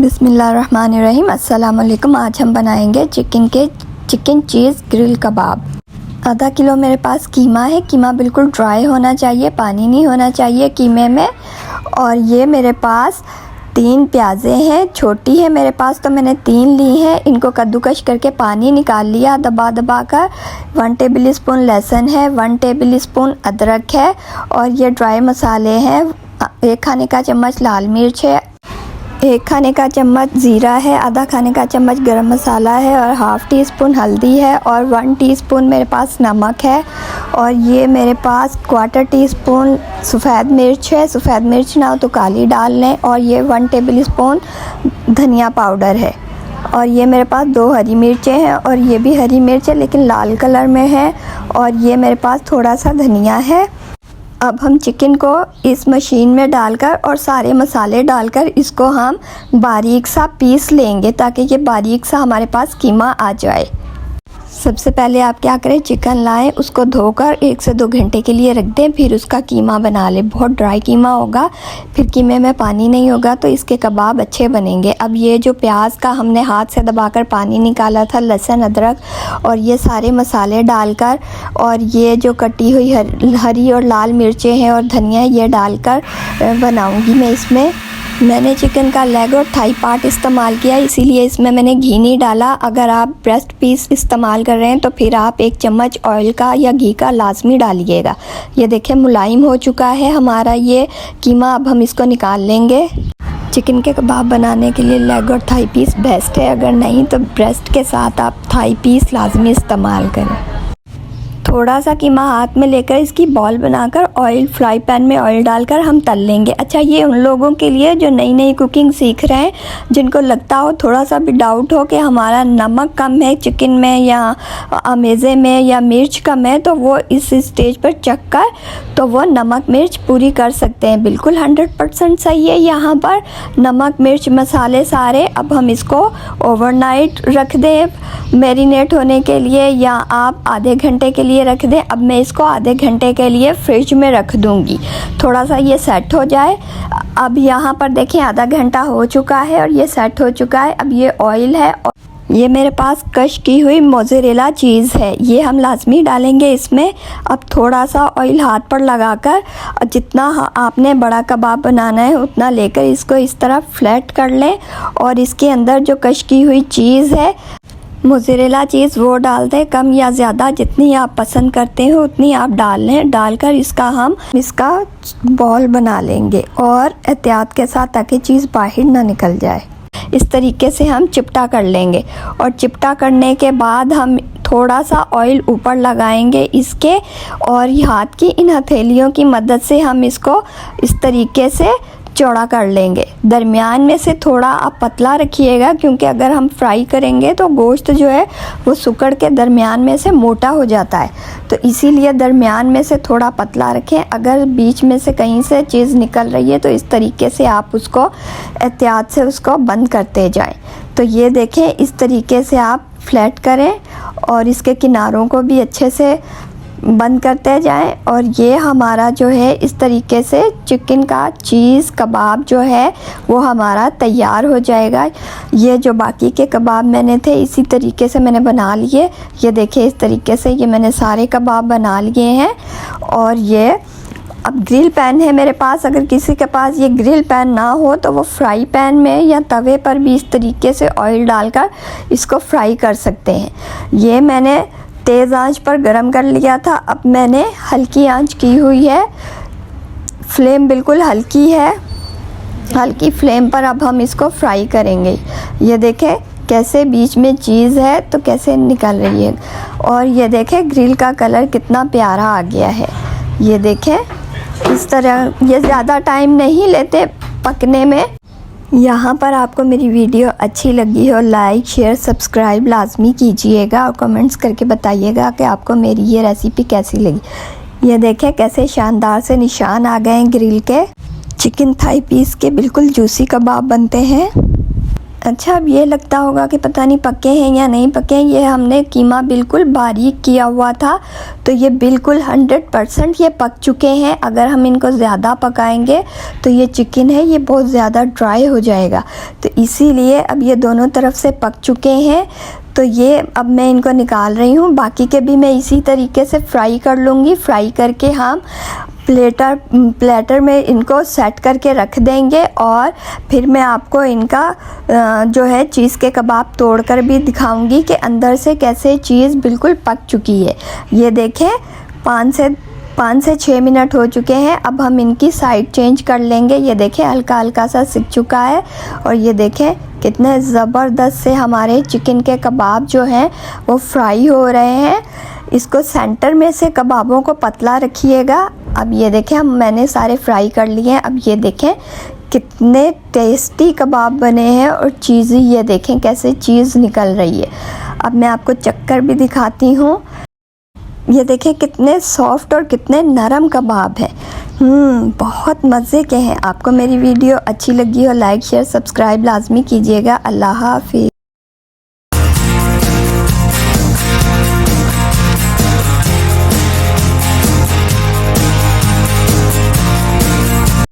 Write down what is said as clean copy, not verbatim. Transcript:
बिस्मिल्लाहिर्रहमानिर्रहीम। अस्सलाम वालेकुम। आज हम बनाएंगे चिकन चीज़ ग्रिल कबाब। आधा किलो मेरे पास कीमा है। कीमा बिल्कुल ड्राई होना चाहिए, पानी नहीं होना चाहिए कीमे में। और ये मेरे पास 3 प्याज़ें हैं, छोटी है मेरे पास तो मैंने 3 ली हैं। इनको कद्दूकश करके पानी निकाल लिया दबा कर। 1 टेबल स्पून लहसुन है, 1 टेबल स्पून अदरक है। और ये ड्राई मसाले हैं। 1 खाने का चम्मच लाल मिर्च है, 1 खाने का चम्मच ज़ीरा है, आधा खाने का चम्मच गरम मसाला है और हाफ़ टी स्पून हल्दी है और 1 टीस्पून मेरे पास नमक है। और ये मेरे पास 1/4 टीस्पून सफ़ेद मिर्च है। सफ़ेद मिर्च ना हो तो काली डाल लें। और ये 1 टेबल स्पून धनिया पाउडर है। और ये मेरे पास 2 हरी मिर्चें हैं और ये भी हरी मिर्च है लेकिन लाल कलर में है। और ये मेरे पास थोड़ा सा धनिया है। अब हम चिकन को इस मशीन में डालकर और सारे मसाले डालकर इसको हम बारीक सा पीस लेंगे ताकि ये बारीक सा हमारे पास कीमा आ जाए। सबसे पहले आप क्या करें, चिकन लाएं, उसको धोकर 1 से 2 घंटे के लिए रख दें, फिर उसका कीमा बना लें। बहुत ड्राई कीमा होगा, फिर कीमे में पानी नहीं होगा तो इसके कबाब अच्छे बनेंगे। अब ये जो प्याज का हमने हाथ से दबाकर पानी निकाला था, लहसुन अदरक और ये सारे मसाले डालकर और ये जो कटी हुई हरी और लाल मिर्चें हैं और धनिया ये डालकर बनाऊँगी मैं। इसमें मैंने चिकन का लेग और थाई पार्ट इस्तेमाल किया, इसीलिए इसमें मैंने घी नहीं डाला। अगर आप ब्रेस्ट पीस इस्तेमाल कर रहे हैं तो फिर आप 1 चम्मच ऑयल का या घी का लाजमी डालिएगा। ये देखें मुलायम हो चुका है हमारा ये कीमा। अब हम इसको निकाल लेंगे। चिकन के कबाब बनाने के लिए लेग और थाई पीस बेस्ट है, अगर नहीं तो ब्रेस्ट के साथ आप थाई पीस लाजमी इस्तेमाल करें। थोड़ा सा कीमा हाथ में लेकर इसकी बॉल बनाकर फ्राई पैन में ऑयल डालकर हम तल लेंगे। अच्छा, ये उन लोगों के लिए जो नई नई कुकिंग सीख रहे हैं, जिनको लगता हो थोड़ा सा भी डाउट हो कि हमारा नमक कम है चिकन में या अमेज़े में या मिर्च कम है, तो वो इस स्टेज पर चख कर तो वो नमक मिर्च पूरी कर सकते हैं। बिल्कुल 100% सही है यहाँ पर नमक मिर्च मसाले सारे। अब हम इसको ओवरनाइट रख दें मैरिनेट होने के लिए, या आप आधे घंटे के लिए रख दें। अब मैं इसको आधे घंटे के लिए फ्रिज में रख दूंगी, थोड़ा सा ये सेट हो जाए। अब यहाँ पर देखें आधा घंटा हो चुका है और ये सेट हो चुका है। अब ये ऑयल है, ये मेरे पास कश की हुई मोज़रेला चीज़ है, ये हम लाजमी डालेंगे इसमें। अब थोड़ा सा ऑयल हाथ पर लगाकर जितना आपने बड़ा कबाब बनाना है उतना लेकर इसको इस तरह फ्लैट कर लें और इसके अंदर जो कश की हुई चीज़ है मोज़रेला चीज़ वो डाल दें, कम या ज़्यादा जितनी आप पसंद करते हो उतनी आप डाल लें। डालकर हम इसका बॉल बना लेंगे और एहतियात के साथ ताकि चीज़ बाहर ना निकल जाए। इस तरीके से हम चिपटा कर लेंगे और चिपटा करने के बाद हम थोड़ा सा ऑयल ऊपर लगाएंगे इसके और हाथ की इन हथेलियों की मदद से हम इसको इस तरीके से चौड़ा कर लेंगे। दरमियान में से थोड़ा आप पतला रखिएगा क्योंकि अगर हम फ्राई करेंगे तो गोश्त जो है वो सिकुड़ के दरमियान में से मोटा हो जाता है, तो इसीलिए दरमियान में से थोड़ा पतला रखें। अगर बीच में से कहीं से चीज़ निकल रही है तो इस तरीके से आप उसको एहतियात से उसको बंद करते जाएं। तो ये देखें इस तरीके से आप फ्लैट करें और इसके किनारों को भी अच्छे से बंद करते जाएं। और ये हमारा जो है इस तरीके से चिकन का चीज़ कबाब जो है वो हमारा तैयार हो जाएगा। ये जो बाकी के कबाब मैंने थे इसी तरीके से मैंने बना लिए। ये देखिए इस तरीके से ये मैंने सारे कबाब बना लिए हैं। और ये अब ग्रिल पैन है मेरे पास, अगर किसी के पास ये ग्रिल पैन ना हो तो वो फ्राई पैन में या तवे पर भी इस तरीके से ऑयल डालकर इसको फ्राई कर सकते हैं। ये मैंने तेज़ आंच पर गरम कर लिया था, अब मैंने हल्की आंच की हुई है, फ्लेम बिल्कुल हल्की है। हल्की फ्लेम पर अब हम इसको फ्राई करेंगे। ये देखें कैसे बीच में चीज़ है तो कैसे निकल रही है। और ये देखें ग्रिल का कलर कितना प्यारा आ गया है। ये देखें इस तरह, ये ज़्यादा टाइम नहीं लेते पकने में। यहाँ पर आपको मेरी वीडियो अच्छी लगी हो लाइक शेयर सब्सक्राइब लाजमी कीजिएगा और कमेंट्स करके बताइएगा कि आपको मेरी ये रेसिपी कैसी लगी। ये देखें कैसे शानदार से निशान आ गए हैं ग्रिल के। चिकन थाई पीस के बिल्कुल जूसी कबाब बनते हैं। अच्छा, अब ये लगता होगा कि पता नहीं पके हैं या नहीं पके हैं। ये हमने कीमा बिल्कुल बारीक किया हुआ था, तो ये बिल्कुल 100% ये पक चुके हैं। अगर हम इनको ज़्यादा पकाएंगे तो ये चिकन है ये बहुत ज़्यादा ड्राई हो जाएगा, तो इसीलिए अब ये दोनों तरफ से पक चुके हैं। तो ये अब मैं इनको निकाल रही हूँ। बाकी के भी मैं इसी तरीके से फ्राई कर लूँगी। फ्राई करके हम प्लेटर में इनको सेट करके रख देंगे, और फिर मैं आपको इनका जो है चीज़ के कबाब तोड़कर भी दिखाऊंगी कि अंदर से कैसे चीज़ बिल्कुल पक चुकी है। ये देखें 5 से 6 मिनट हो चुके हैं। अब हम इनकी साइड चेंज कर लेंगे। ये देखें हल्का हल्का सा सिक चुका है, और ये देखें कितने ज़बरदस्त से हमारे चिकन के कबाब जो हैं वो फ्राई हो रहे हैं। इसको सेंटर में से कबाबों को पतला रखिएगा। अब ये देखें मैंने सारे फ्राई कर लिए हैं। अब ये देखें कितने टेस्टी कबाब बने हैं, और चीज़ ये देखें कैसे चीज़ निकल रही है। अब मैं आपको चक्कर भी दिखाती हूँ। ये देखें कितने सॉफ्ट और कितने नरम कबाब हैं। बहुत मज़े के हैं। आपको मेरी वीडियो अच्छी लगी हो लाइक शेयर सब्सक्राइब लाजमी कीजिएगा। अल्लाह हाफिज़।